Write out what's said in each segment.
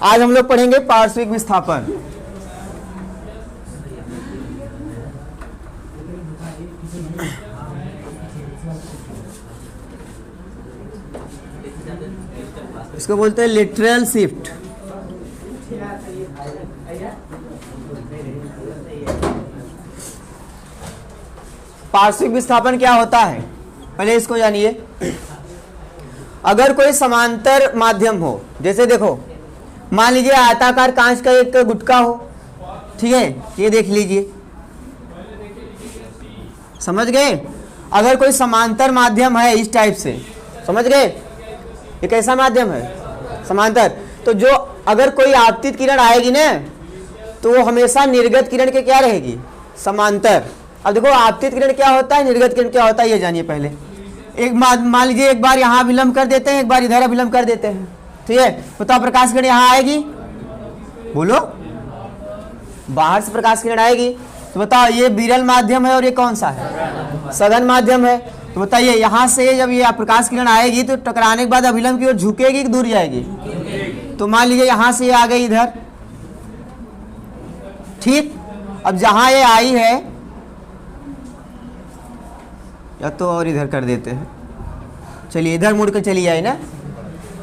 आज हम लोग पढ़ेंगे पार्श्विक विस्थापन। इसको बोलते हैं लेटरल शिफ्ट। पार्श्विक विस्थापन क्या होता है, पहले इसको जानिए। अगर कोई समांतर माध्यम हो, जैसे देखो मान लीजिए आयताकार कांच का एक गुटका हो, ठीक है, ये देख लीजिए, समझ गए। अगर कोई समांतर माध्यम है इस टाइप से, समझ गए, ये कैसा माध्यम है, समांतर। तो जो अगर कोई आपतित किरण आएगी ना, तो वो हमेशा निर्गत किरण के क्या रहेगी, समांतर। अब देखो आपतित किरण क्या होता है, निर्गत किरण क्या होता है, ये जानिए पहले। एक मान लीजिए एक बार यहाँ अभिलंब कर देते हैं, एक बार इधर अभिलंब कर देते हैं, ठीक है। बताओ प्रकाश किरण यहाँ आएगी, बोलो, बाहर से प्रकाश किरण आएगी। तो बताओ ये विरल माध्यम है और ये कौन सा है, सघन माध्यम है। तो बताइए यहाँ से जब ये प्रकाश किरण आएगी तो टकराने के बाद अभिलंब की ओर झुकेगी कि दूर जाएगी। तो मान लीजिए यहाँ से ये आ गई इधर, ठीक। अब जहाँ ये आई है, या तो और इधर कर देते हैं, चलिए इधर मुड़ कर चली जाए ना,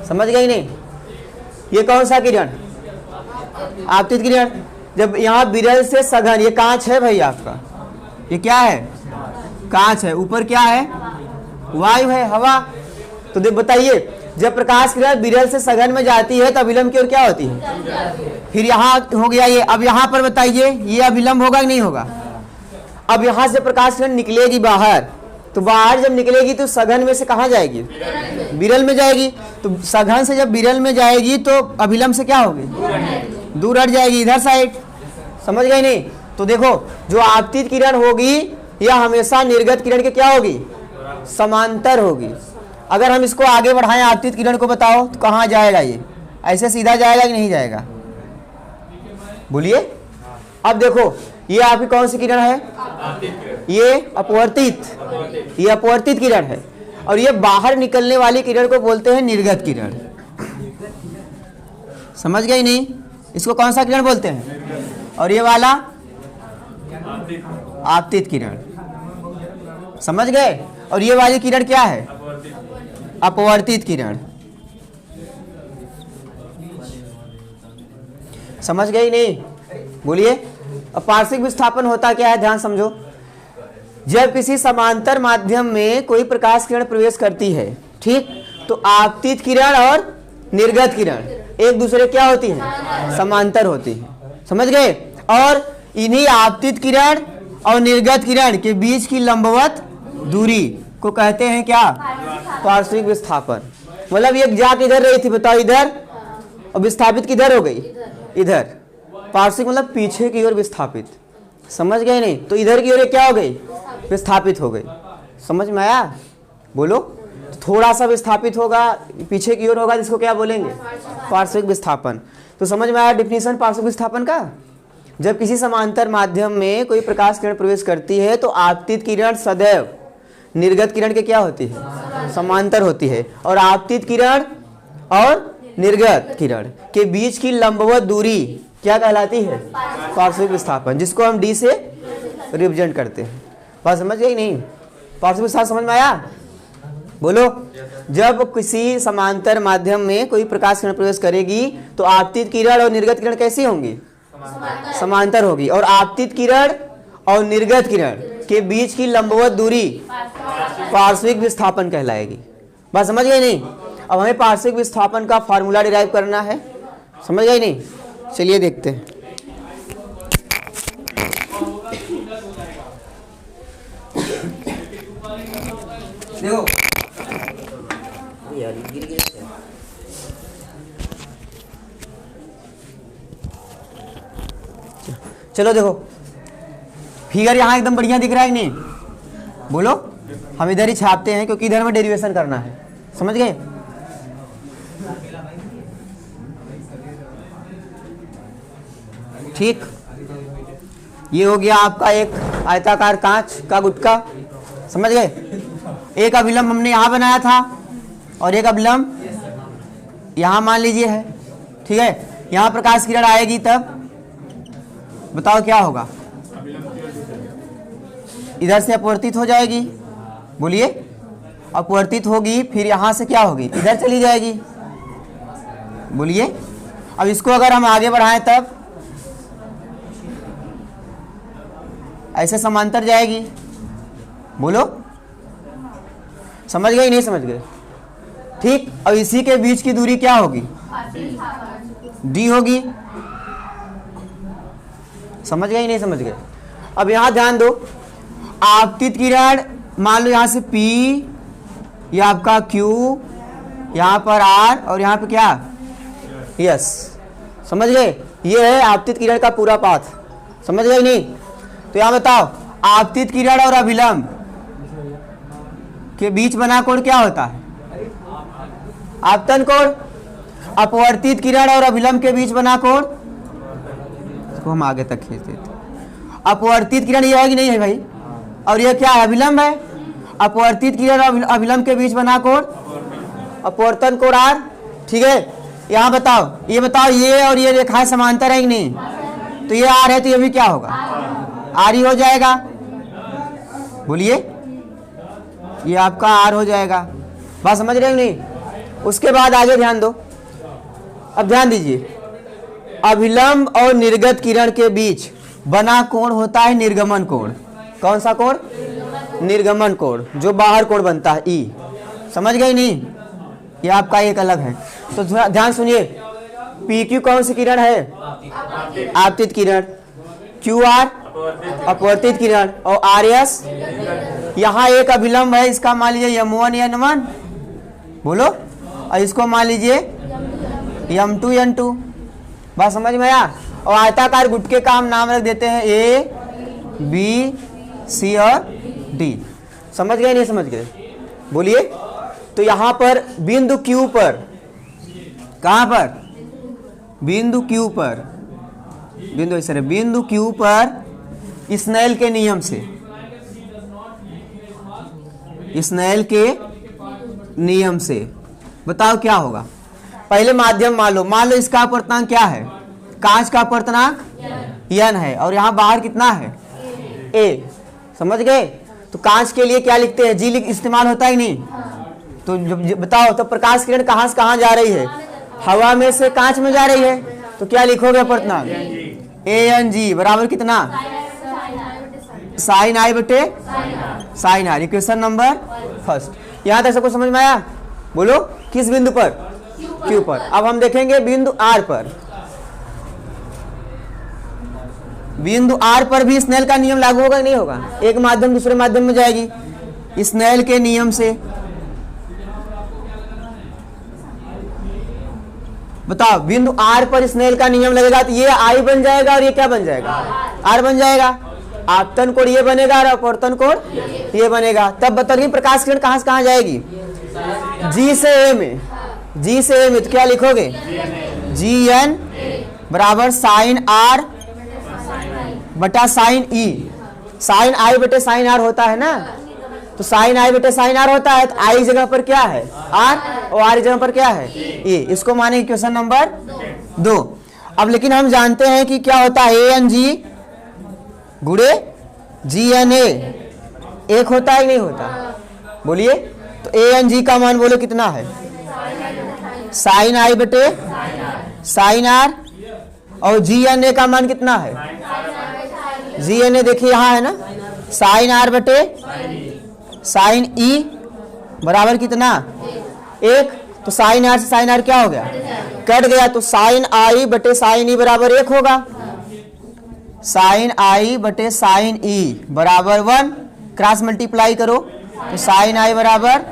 समझ गई नहीं। ये कौन सा किरण, आपतित किरण। जब यहाँ विरल से सघन, ये कांच है भाई आपका, ये क्या है, कांच है, ऊपर क्या है, वायु है, हवा। तो देख बताइए जब प्रकाश किरण विरल से सघन में जाती है तो अभिलंब की ओर क्या होती है, फिर यहाँ हो गया ये। अब यहाँ पर बताइए ये अभिलंब होगा कि नहीं होगा। अब यहाँ से प्रकाश किरण निकलेगी बाहर, तो बाहर जब निकलेगी तो सघन में से कहाँ जाएगी, विरल में जाएगी। तो सघन से जब विरल में जाएगी तो अभिलंब से क्या होगी, दूर हट जाएगी, इधर साइड, समझ गए नहीं। तो देखो जो आपतित किरण होगी यह हमेशा निर्गत किरण के क्या होगी, समांतर होगी। अगर हम इसको आगे बढ़ाएं आपतित किरण को, बताओ तो कहाँ जाएगा, ये ऐसे सीधा जाएगा कि नहीं जाएगा, बोलिए। अब देखो ये आपकी कौन सी किरण है, ये अपवर्तित, ये अपवर्तित किरण है। और ये बाहर निकलने वाली किरण को बोलते हैं निर्गत किरण, समझ गए नहीं। इसको कौन सा किरण बोलते हैं, और ये वाला आपतित किरण, समझ गए। और ये वाली किरण क्या है, अपवर्तित किरण, समझ गए नहीं, बोलिए। अब पार्श्विक विस्थापन होता क्या है, ध्यान समझो। जब किसी समांतर माध्यम में कोई प्रकाश किरण प्रवेश करती है, ठीक, तो आपतित किरण और निर्गत किरण एक दूसरे क्या होती हैं, समांतर होती हैं, समझ गए। और इन्हीं आपतित किरण और निर्गत किरण के बीच की लंबवत दूरी को कहते हैं क्या, पार्श्विक विस्थापन। मतलब ये जा किधर रही थी, बताओ इधर, और विस्थापित किधर हो गई, इधर। पार्श्विक मतलब पीछे की ओर विस्थापित, समझ गए नहीं। तो इधर की ओर क्या हो गई, विस्थापित हो गई, समझ में आया, बोलो। थोड़ा सा विस्थापित होगा, पीछे की ओर होगा, जिसको क्या बोलेंगे, पार्श्विक विस्थापन। तो समझ में आया डेफिनेशन पार्श्विक विस्थापन का। जब किसी समांतर माध्यम में कोई प्रकाश किरण प्रवेश करती है तो आपतित किरण सदैव निर्गत किरण के क्या होती है, समांतर होती है। और आपतित किरण और निर्गत किरण के बीच की लंबवत दूरी क्या कहलाती है, पार्श्विक विस्थापन, जिसको हम डी से रिप्रेजेंट करते हैं। बात समझ गई नहीं, पार्श्विक विस्थापन समझ में आया, बोलो। जब किसी समांतर माध्यम में कोई प्रकाश किरण प्रवेश करेगी तो आपतित किरण और निर्गत किरण कैसी होंगी, समांतर होगी। और आपतित किरण और निर्गत किरण के बीच की लंबवत दूरी पार्श्विक विस्थापन कहलाएगी। बात समझ गई नहीं। अब हमें पार्श्विक विस्थापन का फार्मूला डिराइव करना है, समझ गई नहीं। चलिए देखते हैं। देखो चलो देखो फिगर यहाँ एकदम बढ़िया दिख रहा है कि नहीं, बोलो। हम इधर ही छापते हैं क्योंकि इधर में डेरिवेशन करना है, समझ गए। ठीक, ये हो गया आपका एक आयताकार कांच का गुटका, समझ गए। एक अभिलंब हमने यहाँ बनाया था और एक अभिलंब यहाँ मान लीजिए है, ठीक है। यहाँ प्रकाश किरण आएगी तब बताओ क्या होगा? इधर से अपवर्तित हो जाएगी, बोलिए, अपवर्तित होगी, फिर यहाँ से क्या होगी? इधर चली जाएगी, बोलिए। अब इसको अगर हम आगे बढ़ाएं तब ऐसे समांतर जाएगी, बोलो, समझ गए नहीं समझ गए? ठीक। अब इसी के बीच की दूरी क्या होगी? डी होगी, समझ गए नहीं समझ गए? अब यहां ध्यान दो, आपतित किरण मान लो यहां से P, ये आपका Q, यहां पर R और यहां पे क्या? यस, समझ गए? ये है आपतित किरण का पूरा पाथ, समझ गए नहीं? तो यहां बताओ, आपतित किरण और अभिलंब के बीच बना कोण क्या होता है? आपतन कोण। अपवर्तित किरण और अभिलंब के बीच बना कोण, इसको हम आगे तक खींच देते। अपवर्तित किरण ये है कि नहीं है भाई? और ये क्या है? अभिलंब है। अपवर्तित किरण और अभिलंब के बीच बना कोण अपवर्तन कोण R, ठीक है। यहाँ बताओ, ये बताओ, ये और ये रेखाएं समांतर है कि नहीं? तो ये R है तो ये भी क्या होगा? R ही हो जाएगा, बोलिए, ये आपका R हो जाएगा। बात समझ रहे हो नहीं? उसके बाद आगे ध्यान दो, अब ध्यान दीजिए, अभिलंब और निर्गत किरण के बीच बना कोण होता है निर्गमन कोण। कौन सा कोण? निर्गमन कोण, जो बाहर कोण बनता है E, समझ गए नहीं? ये आपका एक अलग है। तो ध्यान सुनिए, PQ कौन सी किरण है? आपतित किरण। QR अपवर्तित किरण और RS, यहाँ एक अभिलंब है, इसका मान लीजिए M1 N1, बोलो, और इसको मान लीजिए M2 N2। बात समझ में आया? और आयताकार गुटके का हम नाम रख देते हैं A, B, C और D। समझ गए नहीं समझ गए? बोलिए। तो यहाँ पर बिंदु Q पर, कहाँ पर? बिंदु Q पर, बिंदु ऐसे बिंदु Q पर स्नेल के नियम से, स्नेल के नियम से बताओ क्या होगा? पहले माध्यम मान लो इसका अपवर्तनांक क्या है? कांच का अपवर्तनांक n है, और यहाँ बाहर कितना है? a। समझ गए? तो कांच के लिए क्या लिखते हैं? G इस्तेमाल होता ही नहीं। तो बताओ, तो प्रकाश किरण कहाँ से कहाँ जा रही है? हवा में से कांच में जा रही है, तो क्या लिखोगे अपवर्तनांक? ANG बराबर कितना? साइन I बटे sine R। Equation number first. यहाँ तक सबको समझ में आया? बोलो, किस बिंदु पर? Q पर। अब हम देखेंगे बिंदु R पर। बिंदु R पर भी स्नेल का नियम लागू होगा कि नहीं होगा? एक माध्यम दूसरे माध्यम में जाएगी स्नेल के नियम से। बताओ, बिंदु R पर स्नेल का नियम लगेगा तो ये I बन जाएगा और ये क्या बन जाएगा? R बन जाएगा। आपतन कोण ये बनेगा और अपवर्तन कोण ये बनेगा। तब बताइए प्रकाश किरण कहां से कहां जाएगी? G से A में, G से A में, तो क्या लिखोगे? GN बराबर साइन R बटा साइन E। साइन I बटे साइन R होता है ना, तो साइन I बटे साइन R होता है, तो I जगह पर क्या है? R, और R जगह पर क्या है? E। इसको माने क्वेश्चन नंबर 2। अब लेकिन हम जानते हैं कि क्या होता है? ANG गुणे GNA एक होता है नहीं होता? बोलिए। तो ANG का मान बोलो कितना है? साइन I बटे साइन R, और GNA का मान कितना है? GNA देखिए यहाँ है ना, साइन R बटे साइन E बराबर कितना? 1। तो साइन R से साइन R क्या हो गया? कट गया। तो साइन I बटे साइन E बराबर 1 होगा। साइन I बटे साइन E बराबर 1। क्रॉस मल्टीप्लाई करो तो साइन I बराबर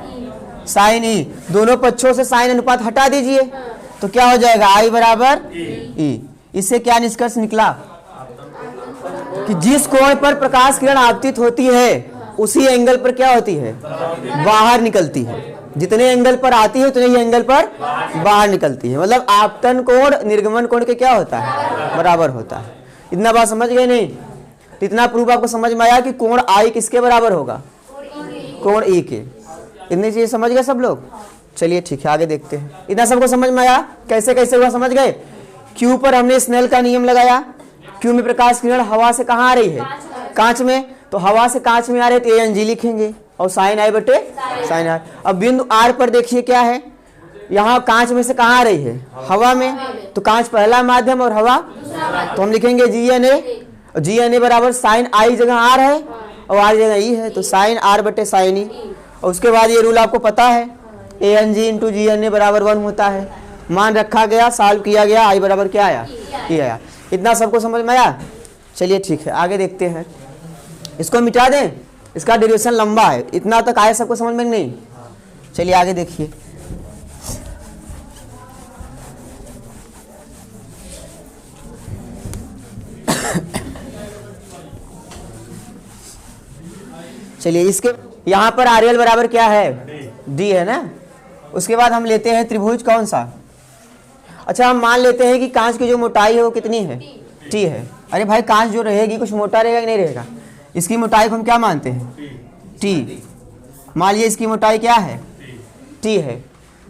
साइन E। दोनों पक्षों से साइन अनुपात हटा दीजिए तो क्या हो जाएगा? I बराबर E। इससे क्या निष्कर्ष निकला? कि जिस कोण पर प्रकाश किरण आपतित होती है उसी एंगल पर क्या होती है? बाहर निकलती है। जितने एंगल पर आती है उतने ही एंगल पर बाहर निकलती है। मतलब आपतन कोण निर्गमन कोण के क्या होता है? बराबर होता है। इतना बात समझ गए नहीं? तो इतना प्रूफ आपको समझ में आया कि कोण I किसके बराबर होगा? कोण E के। इतनी चीज समझ गए सब लोग? चलिए ठीक है, आगे देखते हैं। इतना सबको समझ में आया? कैसे कैसे हुआ समझ गए? क्यू पर हमने स्नेल का नियम लगाया। क्यू में प्रकाश किरण हवा से कहाँ आ रही है? कांच में। तो हवा से कांच में आ रहे तो एन जी लिखेंगे और साइन आई बटे साइन आर। अब बिंदु आर पर देखिए क्या है, यहाँ कांच में से कहाँ आ रही है? हवा में। तो कांच पहला माध्यम और हवा, तो हम लिखेंगे जी N A. Ji N A बराबर साइन आई जगह आर है और आर जगह ई है, तो साइन आर बटे साइन ई। और उसके बाद ये रूल आपको पता है, A N G into G N A बराबर 1 होता है। मान रखा गया, सॉल्व किया गया, आई बराबर क्या आया? ई आया। इतना सबको समझ में आया? चलिए ठीक है, आगे देखते हैं। इसको मिटा दें, इसका ड्यूरेशन लंबा है। इतना तक आए सबको समझ में? नहीं। चलिए आगे देखिए। चलिए इसके यहाँ पर आर एल बराबर क्या है? डी है ना। उसके बाद हम लेते हैं त्रिभुज कौन सा? अच्छा, हम मान लेते हैं कि कांच की जो मोटाई है वो कितनी है? टी है। अरे भाई, कांच जो रहेगी कुछ मोटा रहेगा कि नहीं रहेगा? इसकी मोटाई को हम क्या मानते हैं? टी। मान लीजिए इसकी मोटाई क्या है? टी है।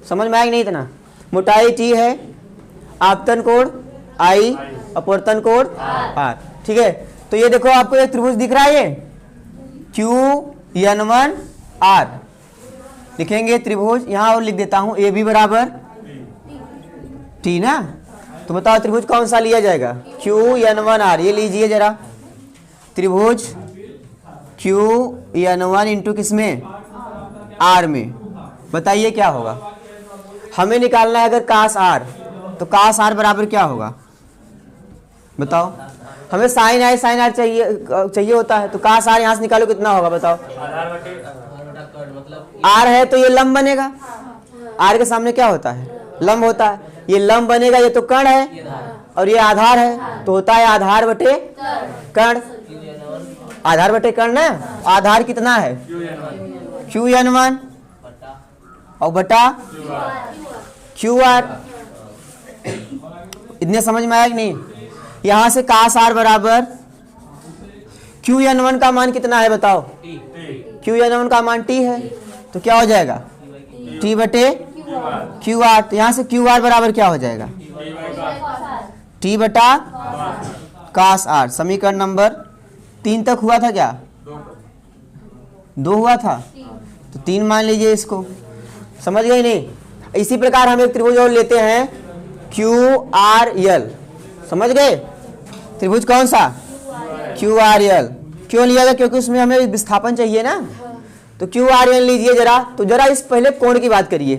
समझ में आएगा नहीं? इतना मोटाई टी है, आपतन कोण आई, अपवर्तन कोण आर। ठीक है, तो ये देखो आपको एक त्रिभुज दिख रहा है, ये क्यू एन वन आर लिखेंगे त्रिभुज। यहाँ और लिख देता हूँ ए बी बराबर टी ना। तो बताओ त्रिभुज कौन सा लिया जाएगा? Q N one R. ये लीजिए जरा, त्रिभुज क्यू एन वन इंटू किसमें? आर में। बताइए क्या होगा? हमें निकालना है अगर कास आर, तो कास आर बराबर क्या होगा? बताओ। हमें साइन आई साइन आर चाहिए होता है, तो कास आर यहाँ से निकालो कितना होगा? बताओ। आर है तो ये लंब बनेगा। आर के सामने क्या होता है? लंब होता है। ये लंब बनेगा, ये तो कर्ण है और ये आधार है, तो होता है आधार बटे कर्ण। आधार बटे कर्ण ना। आधार कितना है? क्यू एन वन और बटा क्यू आर। इतने समझ में आया कि नहीं? यहां से कास आर बराबर क्यू एन वन का मान कितना है? बताओ। क्यू एन वन का मान टी है, तो क्या हो जाएगा? टी बटे क्यू आर। तो यहां से क्यू आर बराबर क्या हो जाएगा? टी बटा कास आर। समीकरण नंबर 3 तक हुआ था क्या? 2 हुआ था, तो 3 मान लीजिए इसको। समझ गए नहीं? इसी प्रकार हम एक त्रिभुज और लेते हैं, क्यू आर एल। समझ गए? त्रिभुज कौन सा? Q R L. क्यों लिया गया? क्योंकि उसमें हमें विस्थापन चाहिए ना। तो क्यू आर एल लीजिए जरा। तो जरा इस पहले कोण की बात करिए।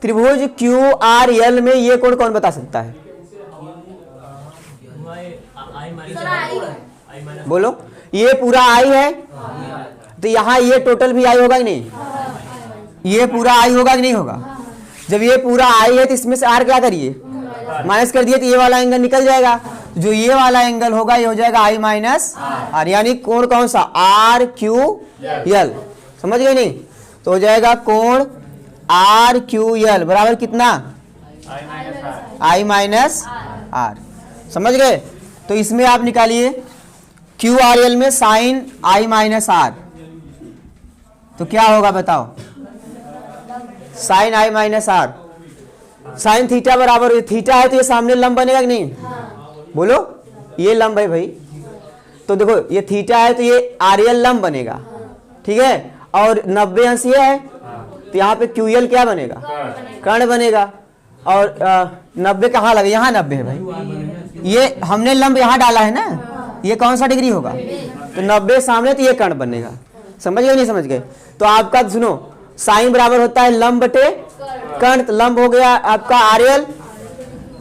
त्रिभुज क्यू आर एल में ये कोण कौन बता सकता है? बोलो। ये पूरा आई है, तो यहाँ ये टोटल भी आई होगा कि नहीं? ये पूरा आई होगा कि नहीं होगा? जब ये पूरा आई है तो इसमें से आर क्या करिए? माइनस कर दिए, तो ये वाला एंगल निकल जाएगा। जो ये वाला एंगल होगा ये हो जाएगा आई माइनस आर, यानी कोण कौन सा? R Q L. समझ गए नहीं? तो हो जाएगा कोण आर क्यू एल बराबर कितना? I minus R. समझ गए? तो इसमें आप निकालिए क्यू आर एल में साइन आई माइनस आर, तो क्या होगा बताओ? Sine I minus R. Sine theta बराबर, थीटा है तो ये सामने लंब बनेगा कि नहीं? बोलो। ये लंब है भाई, तो देखो ये थीटा है तो ये आर एल लंब बनेगा। ठीक है, और 90 अंश ये है, तो यहाँ पे क्यू एल क्या बनेगा? कर्ण बनेगा। और 90 कहाँ लगे? यहाँ 90 है भाई। ये हमने लंब यहाँ डाला है ना, ये कौन सा डिग्री होगा? तो 90 सामने, तो ये कर्ण बनेगा। समझ गए नहीं? समझ गए? तो आपका सुनो, साइन बराबर होता है लंब बटे कर्ण। तो लंब हो गया आपका आर एल,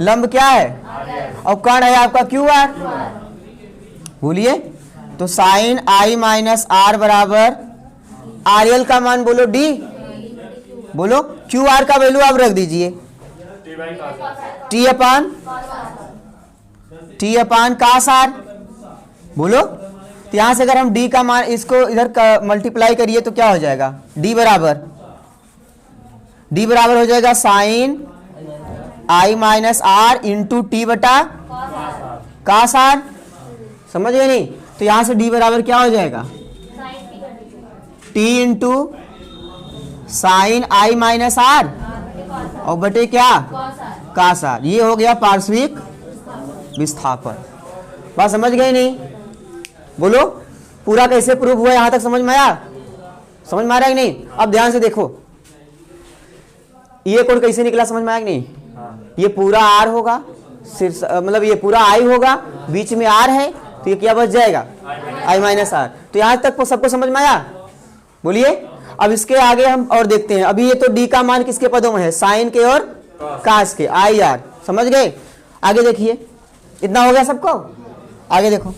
लंब क्या है? और कर्ण है आपका क्यू आर। बोलिए। तो साइन आई माइनस आर बराबर आर एल का मान बोलो डी। बोलो। क्यू आर का वैल्यू आप रख दीजिए टी अपान कास आर। बोलो। तो यहां से अगर हम डी का मान इसको इधर मल्टीप्लाई करिए तो क्या हो जाएगा? डी बराबर हो जाएगा sine I minus R into T बटा कास आर। समझ गए नहीं? तो यहां से डी बराबर क्या हो जाएगा? T into sine I minus R और बटे क्या? काश आर, ये हो गया पार्श्विक विस्थापन। बात समझ गए नहीं? बोलो पूरा कैसे प्रूफ हुआ, यहां तक समझ में आया? समझ में आ रहा है कि नहीं? अब ध्यान से देखो ये कोण कैसे निकला, समझ में आया कि नहीं? ये पूरा आर होगा, मतलब ये पूरा आई होगा, बीच में आर है, तो ये क्या बच जाएगा? आई माइनस आर। तो यहां तक सबको समझ में आया? बोलिए। अब इसके आगे हम और देखते हैं। अभी ये तो डी का मान किसके पदों में है? साइन के और कास के, आई आर। समझ गए? आगे देखिए, इतना हो गया सबको? आगे देखो,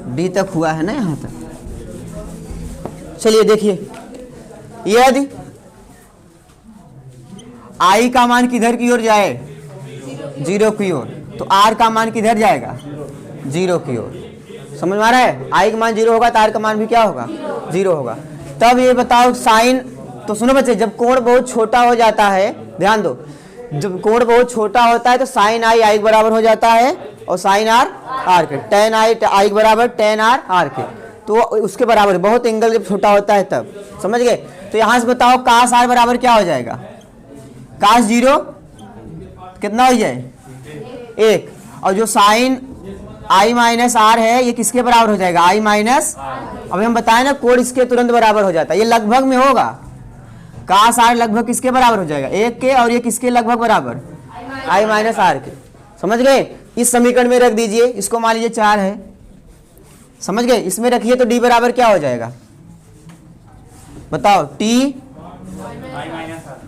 डी तक हुआ है ना यहां तक। चलिए देखिए, यदि आई का मान किधर की ओर जाए? 0 की ओर, तो आर का मान किधर जाएगा? 0 की ओर। समझ में आ रहा है? आई का मान 0 होगा तो आर का मान भी क्या होगा? 0 होगा। तब ये बताओ साइन, तो सुनो बच्चे, जब कोण बहुत छोटा हो जाता है, ध्यान दो, जब कोण बहुत छोटा होता है तो साइन आई आई के बराबर हो जाता है और साइन आर आर के, टेन आई आई के बराबर टेन आर आर के, तो उसके बराबर। बहुत एंगल जब छोटा होता है तब, समझ गए? तो यहां से बताओ कास आर बराबर क्या हो जाएगा? कास 0 कितना हो जाए? 1। और जो साइन आई माइनस आर है ये किसके बराबर हो जाएगा? आई माइनस। अभी हम बताए ना कोण इसके तुरंत बराबर हो जाता है, ये लगभग में होगा। कास आर लगभग किसके बराबर हो जाएगा? 1 के, और ये किसके लगभग बराबर? आई माइनस आर के। समझ गए? इस समीकरण में रख दीजिए, इसको मान लीजिए 4 है, समझ गए? इसमें रखिए तो डी बराबर क्या हो जाएगा? बताओ, T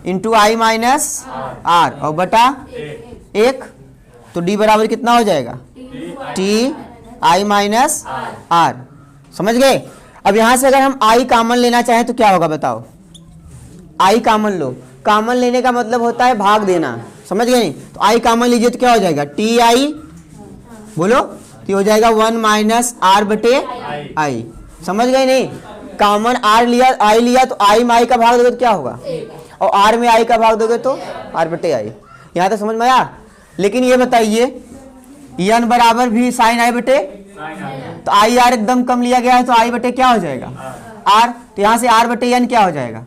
into I minus R और बटा 1, तो डी बराबर कितना हो जाएगा? T I minus R. समझ गए? अब यहां से अगर हम आई कॉमन लेना चाहें तो क्या होगा बताओ? आई कॉमन लो। कॉमन लेने का मतलब होता है भाग देना, समझ गए नहीं? तो आई कॉमन लीजिए तो क्या हो जाएगा? टी आई, बोलो, तो हो जाएगा 1 माइनस आर बटे आई। समझ गए नहीं? कॉमन आर लिया, आई लिया, तो आई में आई का भाग दोगे तो क्या होगा? और आर में आई का भाग दोगे तो आर बटे आई। यहां तक समझ में आया? लेकिन ये बताइए, एन बराबर भी साइन आई बटे, तो आई आर एकदम कम लिया गया है, तो आई बटे क्या हो जाएगा? आर। तो यहां से आर बटे एन क्या हो जाएगा?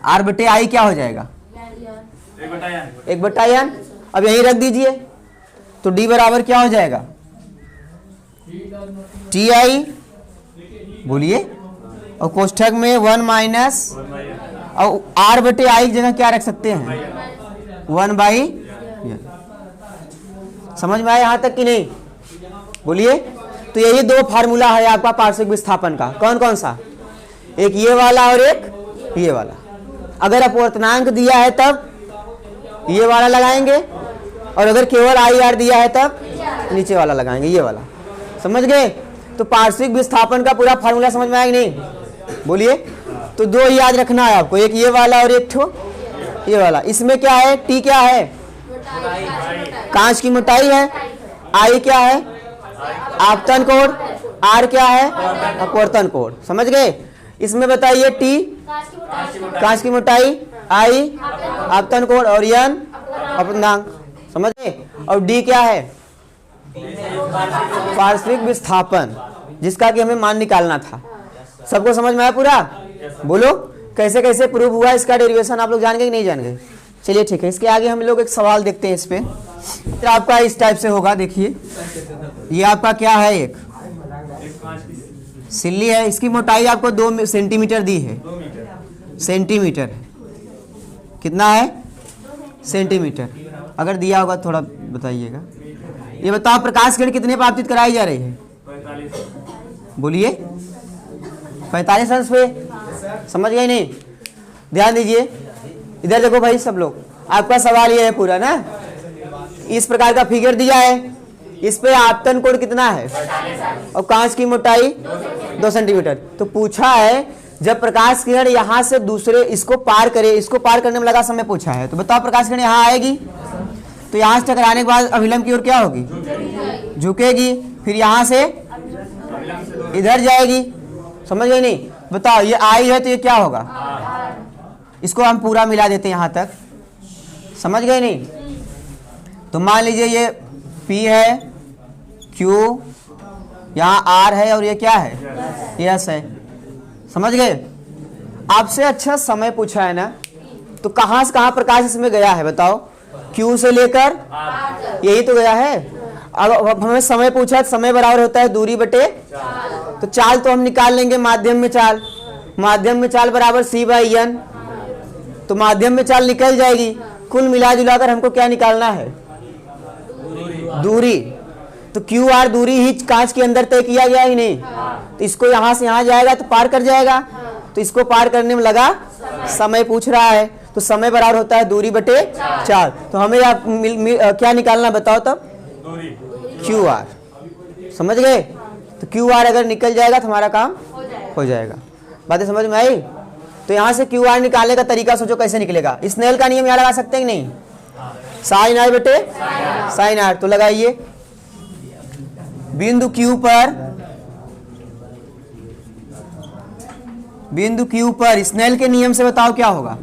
आर बटे आई क्या हो जाएगा? 1 बटा एन। अब यही रख दीजिए, तो डी बराबर क्या हो जाएगा? टी आई, बोलिए, और कोष्ठक में 1 माइनस, और आर बटे आई की जगह क्या रख सकते हैं? 1 बाई। समझ में आया यहां तक कि नहीं? बोलिए। तो यही 2 फार्मूला है आपका पार्श्विक विस्थापन का। कौन कौन सा? एक ये वाला और एक ये वाला। अगर अपवर्तनांक दिया है तब ये वाला लगाएंगे, और अगर केवल आई आर दिया है तब नीचे वाला लगाएंगे, ये वाला। समझ गए? तो पार्श्विक विस्थापन का पूरा फार्मूला समझ में आया कि नहीं? बोलिए। तो 2 याद रखना है आपको, एक ये वाला और एक ठो ये वाला। इसमें क्या है? टी क्या है? कांच की मोटाई है। आई क्या है? आपतन कोण। आर क्या है? अपवर्तन कोण। समझ गए? इसमें बताइए, टी कांच की मोटाई, आई आपतन कोण, और एन अपवर्तनांक। समझ गए? और डी क्या है? पार्श्विक विस्थापन, जिसका कि हमें मान निकालना था। सबको समझ में आया पूरा? बोलो कैसे कैसे प्रूव हुआ, इसका डेरिवेशन आप लोग जान गए कि नहीं जान गए? चलिए ठीक है, इसके आगे हम लोग एक सवाल देखते हैं। इस पे तो आपका इस टाइप से होगा। देखिए, ये आपका क्या है? एक सिल्ली है, इसकी मोटाई आपको 2 सेंटीमीटर दी है। सेंटीमीटर कितना है? सेंटीमीटर। अगर दिया होगा थोड़ा बताइएगा। ये बताओ, प्रकाश किरण कितने पर आपतित कराई जा रही है? बोलिए। 45 अंश पे। समझ गए नहीं? ध्यान दीजिए, इधर देखो भाई सब लोग। आपका सवाल ये है पूरा ना, इस प्रकार का फिगर दिया है, इस पे आपतन कोण कितना है और कांच की मोटाई 2 सेंटीमीटर। तो पूछा है जब प्रकाश किरण यहाँ से दूसरे इसको पार करे, इसको पार करने में लगा समय पूछा है, तो बताओ प्रकाश किरण यहाँ आएगी तो यहाँ से टकराने के बाद अभिलंब की ओर क्या होगी? झुकेगी। फिर यहाँ से इधर जाएगी। समझ गए नहीं? बताओ, ये आई है तो ये क्या होगा? इसको हम पूरा मिला देते हैं यहाँ तक। समझ गए नहीं? तो मान लीजिए ये P है, Q, यहाँ R है और ये क्या है? S है। समझ गए? आपसे अच्छा समय पूछा है ना, तो कहाँ से कहाँ प्रकाश इसमें गया है बताओ? Q से लेकर यही तो गया है। अब हमें समय पूछा, समय बराबर होता है दूरी बटे, तो चाल तो हम निकाल लेंगे माध्यम में चाल। माध्यम में चाल बराबर C/N, तो माध्यम में चाल निकल जाएगी। कुल मिला जुलाकर हमको क्या निकालना है? दूरी। तो QR दूरी ही कांच के अंदर तय किया गया ही नहीं, तो इसको यहाँ से यहाँ जाएगा तो पार कर जाएगा, तो इसको पार करने में लगा समय पूछ रहा है, तो समय बराबर होता है दूरी बटे चाल। तो हमें क्या निकालना बताओ तब? QR। समझ गए? तो QR अगर निकल जाएगा तो हमारा काम हो जाएगा। बातें समझ में आई? तो यहाँ से QR निकालने का तरीका सोचो कैसे निकलेगा। स्नेल का नियम यहाँ लगा सकते हैं कि नहीं? साइन R बटे साइन R। तो लगाइए बिंदु Q पर स्नेल के नियम से बताओ क्या होगा?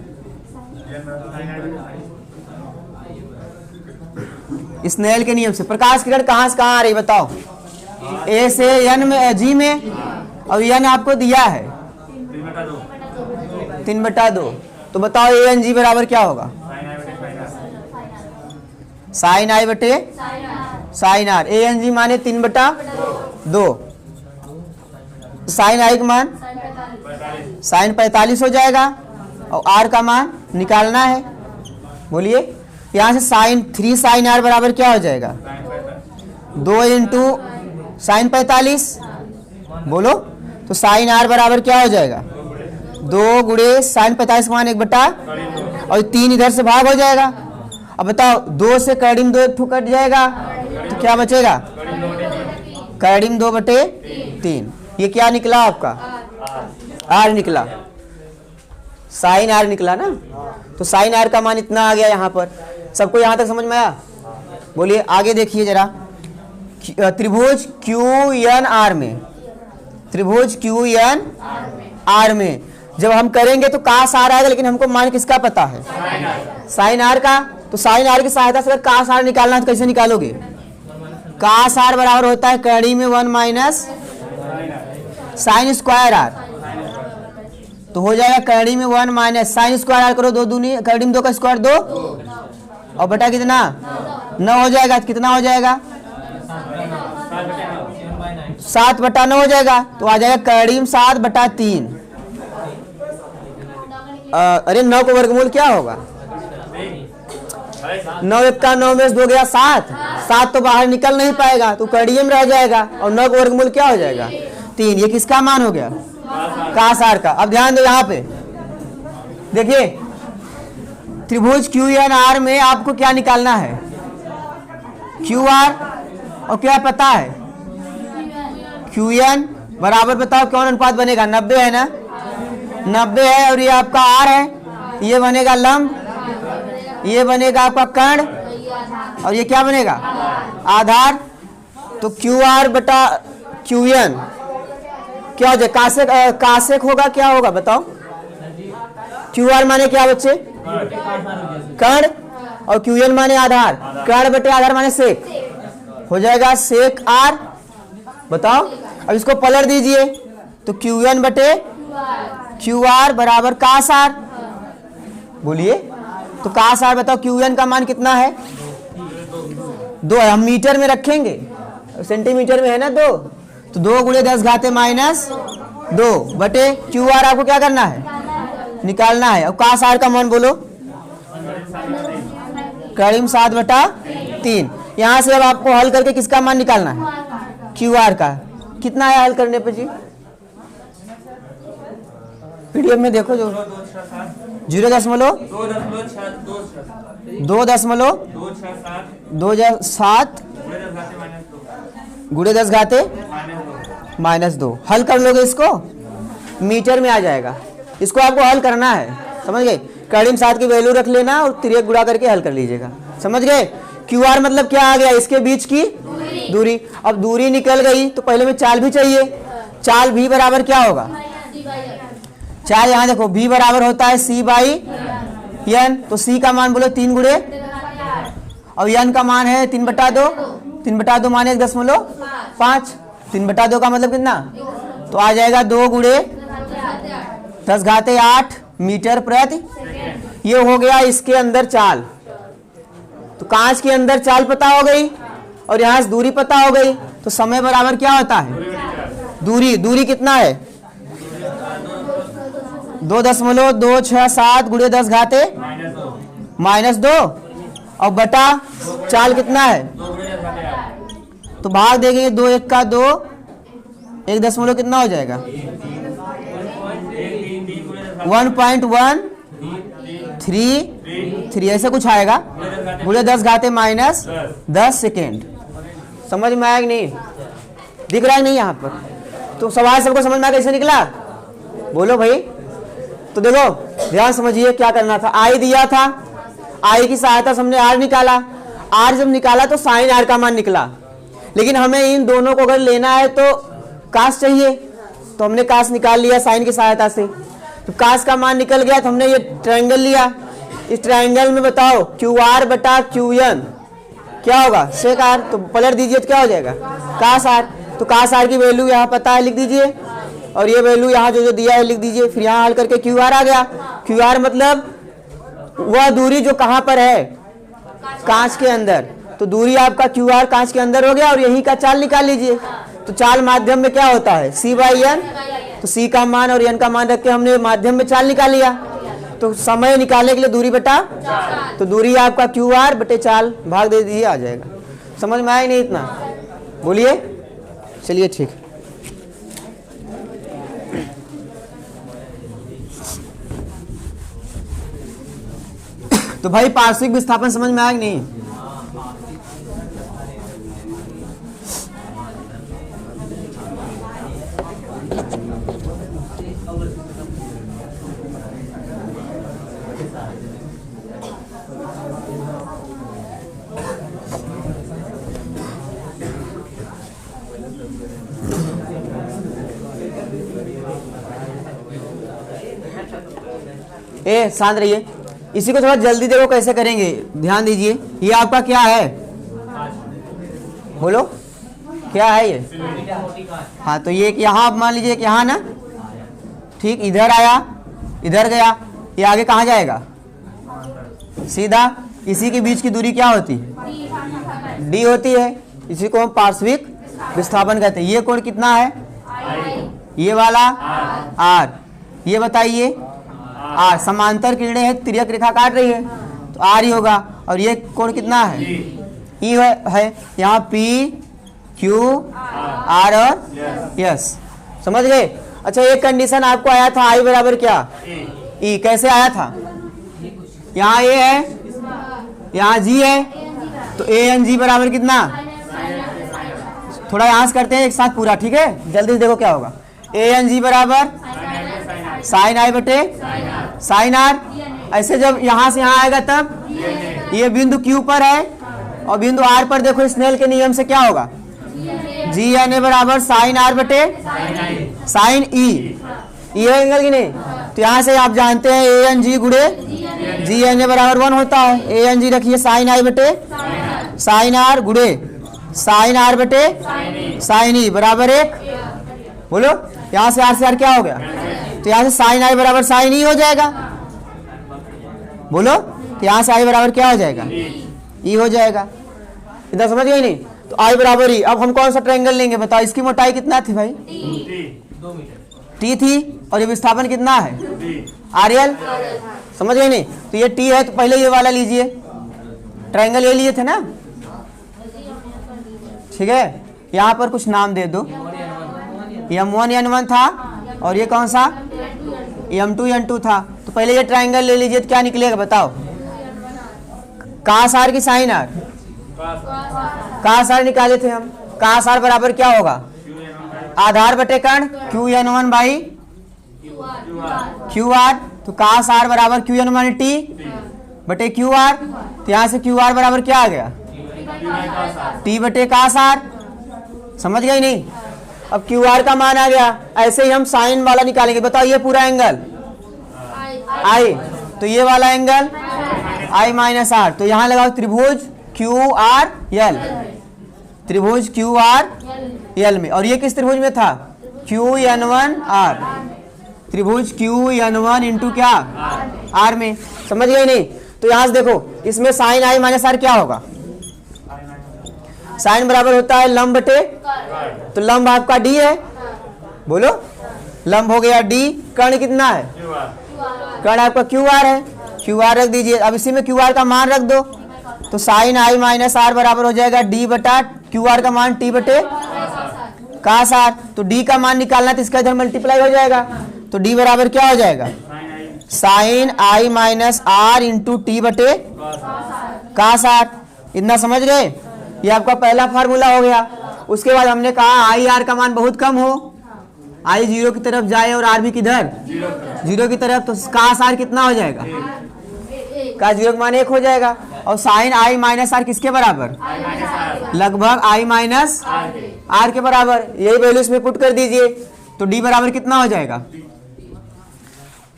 स्नेल के नियम से प्रकाश किरण कहां से कहां आ रही बताओ? A से N में, G में, और N आपको दिया है 3/2। तो बताओ ANG बराबर क्या होगा? साइन I बटे साइन R। ANG माने 3/2। साइन I का मान साइन 45 हो जाएगा, और R का मान निकालना है। बोलिए, यहाँ से साइन 3 साइन R बराबर क्या हो जाएगा? 2 इंटू साइन 45। बोलो, तो साइन R बराबर क्या हो जाएगा? 2 गुणे साइन 45 मान 1/, और 3 इधर से भाग हो जाएगा। अब बताओ, 2 से कर्डिम 2 एक ठो कट जाएगा, तो क्या बचेगा? कर्डिम 2/3। ये क्या निकला आपका? R निकला। साइन R निकला ना, तो साइन R का मान इतना आ गया। यहाँ पर सबको यहाँ तक समझ में आया? बोलिए आगे देखिए जरा। त्रिभुज QNR में, त्रिभुज QNR में जब हम करेंगे तो कास R आएगा, लेकिन हमको मान किसका पता है? साइन R का। तो साइन R की सहायता से अगर कास R निकालना है तो कैसे निकालोगे? कास R बराबर होता है कड़ी में 1 माइनस साइन स्क्वायर R। तो हो जाएगा कड़ी में 1 माइनस साइन स्क्वायर R करो, 2 दूनी कड़ी में 2 का स्क्वायर 2, और बटा कितना? 9 हो जाएगा। कितना हो जाएगा? 7/9 हो जाएगा। तो आ जाएगा करीम 7/3। अरे 9 का वर्गमूल क्या होगा? 9 1 का 9 में 2 गया 7। 7 तो बाहर निकल नहीं पाएगा, तो कड़ियम रह जाएगा, और 9 का वर्गमूल क्या हो जाएगा? 3। ये किसका मान हो गया? कास R का। अब ध्यान दो यहाँ पे, देखिए त्रिभुज QNR में आपको क्या निकालना है? QR, और क्या पता है? QN बराबर बताओ कौन अनुपात बनेगा? 90 है ना? 90 है, और ये आपका R है। ये बनेगा लंब, ये बनेगा आपका कर्ण, और ये क्या बनेगा? आधार। तो QR बटा QN क्या हो जाए? कासेक होगा, क्या होगा बताओ? QR माने क्या बच्चे? कर्ण, और QN माने आधार। कर्ण बटे आधार माने सेक, हो जाएगा सेक R। बताओ, अब इसको पलट दीजिए, तो QN बटे QR बराबर कास R। बोलिए, तो कास R बताओ QN का मान कितना है? 2 है। हम मीटर में रखेंगे, सेंटीमीटर में है ना 2, तो 2 गुणे 10 घाते माइनस 2 बटे QR आपको क्या करना है? निकालना है। अब कास R का मान बोलो? करीम 7/3। यहाँ से अब आपको हल करके किसका मान निकालना है? QR का। कितना है हल करने पे जी? PDF में देखो, जो 0.207 गुणे 10 घाते माइनस 2। हल कर लोगे इसको, मीटर में आ जाएगा। इसको आपको हल करना है, समझ गए? करीम 7 की वैल्यू रख लेना और 3 गुणा करके हल कर लीजिएगा। समझ गए? QR मतलब क्या आ गया? इसके बीच की दूरी। अब दूरी निकल गई तो पहले में चाल भी चाहिए। चाल भी बराबर क्या होगा? चाल यहाँ देखो, भी बराबर होता है C/N। तो C का मान बोलो 3 गुणे, और N का मान है 3/2। 3/2 माने 1.5। 3/2 का मतलब कितना? तो आ जाएगा 2 गुणे 10⁸ मीटर प्रति। ये हो गया इसके अंदर चाल। तो कांच के अंदर चाल पता हो गई और यहाँ से दूरी पता हो गई, तो समय बराबर क्या होता है? दूरी कितना है? 2.267 × 10⁻² और बटा चाल कितना है? तो भाग देंगे 2 1 का 2, 1 दशमलव कितना हो जाएगा? 1.133 ऐसा कुछ आएगा × 10⁻10 सेकेंड। समझ में आया कि नहीं? दिख रहा है नहीं यहाँ पर? तो सवाल सबको समझ में आया कैसे निकला? बोलो भाई। तो देखो ध्यान समझिए क्या करना था। आई दिया था, आई की सहायता से हमने आर निकाला। आर जब निकाला तो साइन आर का मान निकला, लेकिन हमें इन दोनों को अगर लेना है तो कास चाहिए, तो हमने कास निकाल लिया साइन की सहायता से। तो कास का मान निकल गया तो हमने ये ट्रायंगल लिया। इस ट्रायंगल में बताओ QR बटा QN क्या होगा? सेक आर। तो पलट दीजिए तो क्या हो जाएगा? कास आर। तो कास आर की वैल्यू यहाँ पता है, लिख दीजिए, और ये वैल्यू यहाँ जो दिया है लिख दीजिए। फिर यहाँ हल करके QR आ गया। QR मतलब वह दूरी जो कहाँ पर है? कांच के अंदर। तो दूरी आपका QR कांच के अंदर हो गया, और यही का चाल निकाल लीजिए। तो चाल माध्यम में क्या होता है? C/N। तो C का मान और N का मान रख के हमने माध्यम में चाल निकाल लिया। तो समय निकालने के लिए दूरी बटा, तो दूरी आपका QR बटे चाल, भाग दे दीजिए, आ जाएगा। समझ में आया नहीं इतना? बोलिए। चलिए ठीक। तो भाई पार्श्विक विस्थापन समझ में आया कि नहीं? शांत रहिए। इसी को थोड़ा जल्दी देखो कैसे करेंगे, ध्यान दीजिए। ये आपका क्या है? बोलो क्या है ये? हाँ, तो ये यहाँ आप मान लीजिए कि यहाँ ना, ठीक, इधर आया, इधर गया, ये आगे कहाँ जाएगा? सीधा। इसी के बीच की दूरी क्या होती है? D होती है। इसी को हम पार्श्विक विस्थापन कहते हैं। ये कोण कितना है? ये वाला R। ये बताइए R। समांतर किरणें हैं, तिर्यक रेखा काट रही है, तो R ही होगा। और ये कोण कितना है? E है। यहाँ P Q R और S। समझ गए? अच्छा, एक कंडीशन आपको आया था I बराबर क्या? E। कैसे आया था? यहाँ A है, यहाँ G है, तो ANG बराबर कितना? थोड़ा यहाँ से करते हैं एक साथ पूरा, ठीक है? जल्दी से देखो क्या होगा। ANG बराबर साइन I बटे साइन R। ऐसे जब यहाँ से यहाँ आएगा तब ये बिंदु Q पर है, और बिंदु R पर देखो स्नेल के नियम से क्या होगा? GNA बराबर साइन R बटे साइन E। ये एंगल की नहीं? तो यहाँ से आप जानते हैं ANG गुणे GNA बराबर 1 होता है। ANG रखिए साइन I बटे साइन R गुणे साइन R बटे साइन E बराबर 1। बोलो, यहाँ से R से R क्या हो गया? तो यहाँ से साइन I बराबर साइन E हो जाएगा। बोलो, तो यहाँ से I बराबर क्या हो जाएगा? E हो जाएगा। इधर समझ गए नहीं? तो I बराबर E। अब हम कौन सा ट्रायंगल लेंगे बताओ? इसकी मोटाई कितना थी भाई? T थी। और ये विस्थापन कितना है? RL। समझ गए नहीं? तो ये T है, तो पहले ये वाला लीजिए। ट्रायंगल ये लिए थे ना, ठीक है? यहाँ पर कुछ नाम दे दो। M1 N1 था, और ये कौन सा? M2 N2 था। तो पहले ये ट्रायंगल ले लीजिए, तो क्या निकलेगा बताओ? कास R की साइन R? कास R निकाले थे हम। कास R बराबर क्या होगा? आधार बटे कर्ण QN1 बाई QR। तो कास R बराबर QN1 T बटे QR। तो यहाँ से QR बराबर क्या आ गया? T बटे कास R। समझ गए नहीं? अब QR का मान आ गया। ऐसे ही हम साइन वाला निकालेंगे। बताओ, ये पूरा एंगल I, तो ये वाला एंगल I माइनस R। तो यहाँ लगाओ त्रिभुज QRL। त्रिभुज QRL में। और ये किस त्रिभुज में था? QN1R। त्रिभुज QN1 इंटू क्या R में, समझ गए नहीं। तो यहां से देखो इसमें साइन आई माइनस आर क्या होगा, साइन बराबर होता है लंब बटे, तो लंब आपका D है, बोलो लंब हो गया D, कर्ण कितना है, कर्ण आपका QR है, QR रख दीजिए। अब इसी में QR का मान रख दो, तो साइन आई माइनस आर बराबर हो जाएगा D बटा QR का मान T बटे कास आर। तो D का मान निकालना तो इसका इधर मल्टीप्लाई हो जाएगा, तो D बराबर क्या हो जाएगा, sine I minus R into T बटे कास आर। इतना समझ गए, ये आपका पहला फार्मूला हो गया। उसके बाद हमने कहा आई आर का मान बहुत कम हो, आई 0 की तरफ जाए और आर भी किधर 0 की तरफ, तो कास आर कितना हो जाएगा, कास 0 का मान 1 हो जाएगा। और साइन आई माइनस आर किसके बराबर, लगभग आई माइनस आर के बराबर, यही वैल्यू इसमें पुट कर दीजिए। तो डी बराबर कितना हो जाएगा,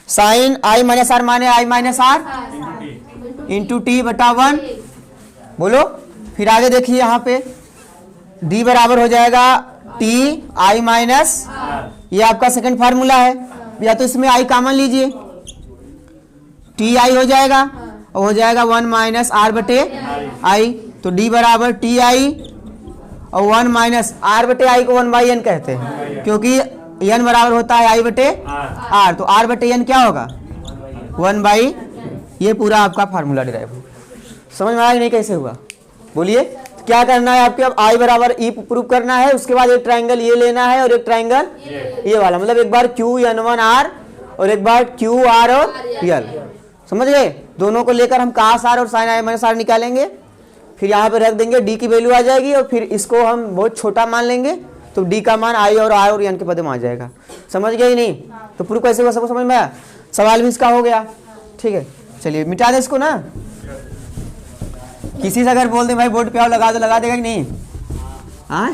साइन आई माइनस आर माने आई माइनस आर इंटू टी बटा 1, बोलो। फिर आगे देखिए यहाँ पे डी बराबर हो जाएगा टी आई माइनस, ये आपका सेकंड फार्मूला है, या तो इसमें आई कॉमन लीजिए, टी आई हो जाएगा और हो जाएगा 1 माइनस आर बटे आई। तो डी बराबर टी आई और 1 माइनस आर बटे आई को 1 बाई एन कहते हैं, क्योंकि एन बराबर होता है आई बटे आर, तो आर बटे एन क्या होगा 1 बाई, ये पूरा आपका फार्मूला डिराइव हुआ। समझ में आया नहीं कैसे हुआ, बोलिए। क्या करना है आपके, अब आई बराबर ई प्रूव करना है, उसके बाद एक ट्राइंगल ये लेना है और एक ट्राइंगल ये वाला, मतलब एक बार QN1R और एक बार QR और L, समझ गए। दोनों को लेकर हम कास आर और साइन आई माइनस आर निकालेंगे, फिर यहाँ पे रख देंगे, डी की वैल्यू आ जाएगी और फिर इसको हम बहुत छोटा मान लेंगे, तो डी का मान आई और आर और एन के पद में आ जाएगा। समझ गए ही नहीं, तो प्रूफ कैसे हुआ सबको समझ में आया, सवाल भी इसका हो गया, ठीक है। चलिए मिटा दे इसको ना, किसी से अगर बोल दे भाई बोर्ड पे आओ लगा दो, लगा देगा कि नहीं, हाँ।